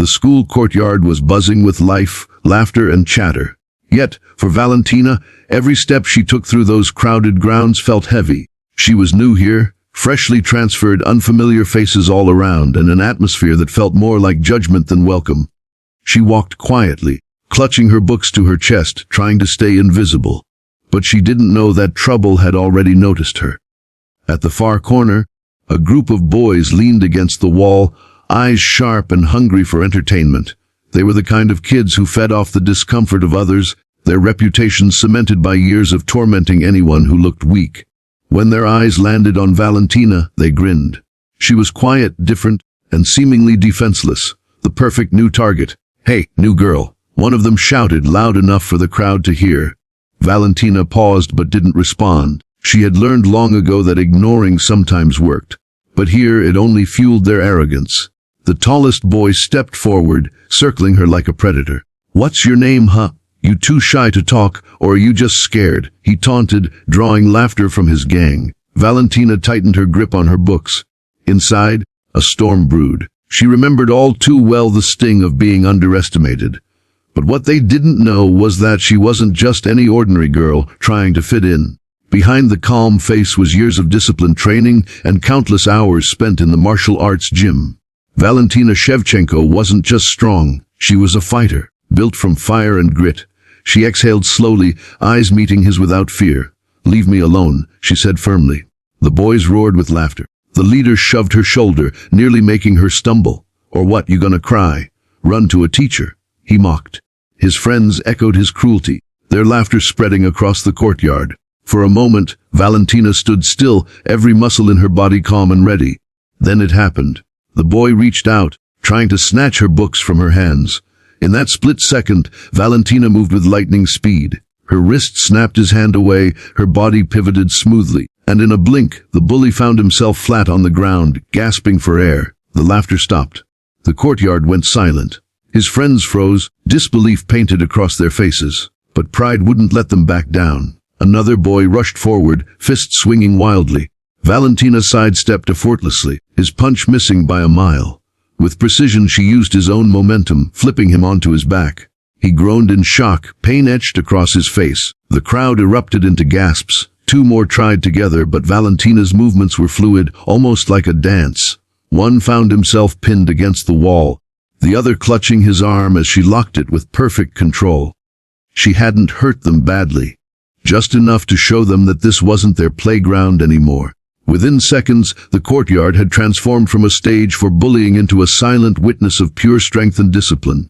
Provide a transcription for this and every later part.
The school courtyard was buzzing with life, laughter, and chatter. Yet, for Valentina, every step she took through those crowded grounds felt heavy. She was new here, freshly transferred, unfamiliar faces all around, and an atmosphere that felt more like judgment than welcome. She walked quietly, clutching her books to her chest, trying to stay invisible. But she didn't know that trouble had already noticed her. At the far corner, a group of boys leaned against the wall, eyes sharp and hungry for entertainment. They were the kind of kids who fed off the discomfort of others, their reputations cemented by years of tormenting anyone who looked weak. When their eyes landed on Valentina, they grinned. She was quiet, different, and seemingly defenseless, the perfect new target. "Hey, new girl," one of them shouted loud enough for the crowd to hear. Valentina paused but didn't respond. She had learned long ago that ignoring sometimes worked. But here it only fueled their arrogance. The tallest boy stepped forward, circling her like a predator. "What's your name, huh? You too shy to talk, or are you just scared?" he taunted, drawing laughter from his gang. Valentina tightened her grip on her books. Inside, a storm brewed. She remembered all too well the sting of being underestimated. But what they didn't know was that she wasn't just any ordinary girl trying to fit in. Behind the calm face was years of disciplined training and countless hours spent in the martial arts gym. Valentina Shevchenko wasn't just strong, she was a fighter, built from fire and grit. She exhaled slowly, eyes meeting his without fear. "Leave me alone," she said firmly. The boys roared with laughter. The leader shoved her shoulder, nearly making her stumble. "Or what, you gonna cry? Run to a teacher," he mocked. His friends echoed his cruelty, their laughter spreading across the courtyard. For a moment, Valentina stood still, every muscle in her body calm and ready. Then it happened. The boy reached out, trying to snatch her books from her hands. In that split second, Valentina moved with lightning speed. Her wrist snapped his hand away, her body pivoted smoothly, and in a blink, the bully found himself flat on the ground, gasping for air. The laughter stopped. The courtyard went silent. His friends froze, disbelief painted across their faces. But pride wouldn't let them back down. Another boy rushed forward, fists swinging wildly. Valentina sidestepped effortlessly, his punch missing by a mile. With precision she used his own momentum, flipping him onto his back. He groaned in shock, pain etched across his face. The crowd erupted into gasps. Two more tried together, but Valentina's movements were fluid, almost like a dance. One found himself pinned against the wall, the other clutching his arm as she locked it with perfect control. She hadn't hurt them badly, just enough to show them that this wasn't their playground anymore. Within seconds, the courtyard had transformed from a stage for bullying into a silent witness of pure strength and discipline.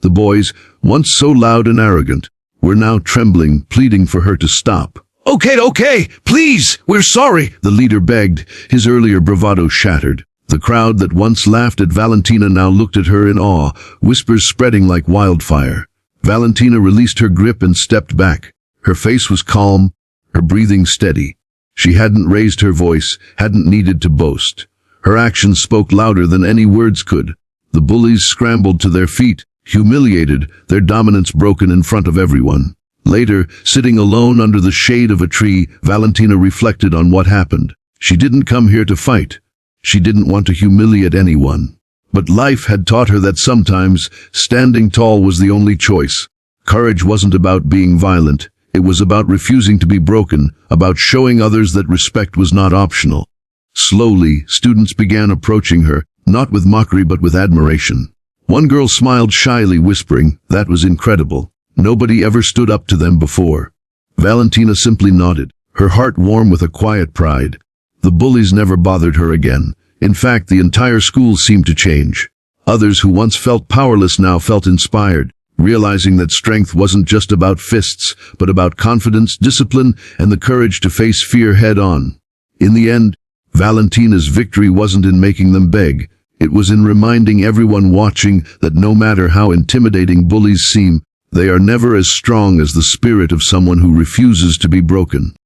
The boys, once so loud and arrogant, were now trembling, pleading for her to stop. Okay, please, we're sorry," the leader begged, his earlier bravado shattered. The crowd that once laughed at Valentina now looked at her in awe, whispers spreading like wildfire. Valentina released her grip and stepped back. Her face was calm, her breathing steady. She hadn't raised her voice, hadn't needed to boast. Her actions spoke louder than any words could. The bullies scrambled to their feet, humiliated, their dominance broken in front of everyone. Later, sitting alone under the shade of a tree, Valentina reflected on what happened. She didn't come here to fight. She didn't want to humiliate anyone. But life had taught her that sometimes standing tall was the only choice. Courage wasn't about being violent. It was about refusing to be broken, about showing others that respect was not optional. Slowly, students began approaching her, not with mockery but with admiration. One girl smiled shyly, whispering, "That was incredible. Nobody ever stood up to them before." Valentina simply nodded, her heart warm with a quiet pride. The bullies never bothered her again. In fact, the entire school seemed to change. Others who once felt powerless now felt inspired, realizing that strength wasn't just about fists, but about confidence, discipline, and the courage to face fear head-on. In the end, Valentina's victory wasn't in making them beg. It was in reminding everyone watching that no matter how intimidating bullies seem, they are never as strong as the spirit of someone who refuses to be broken.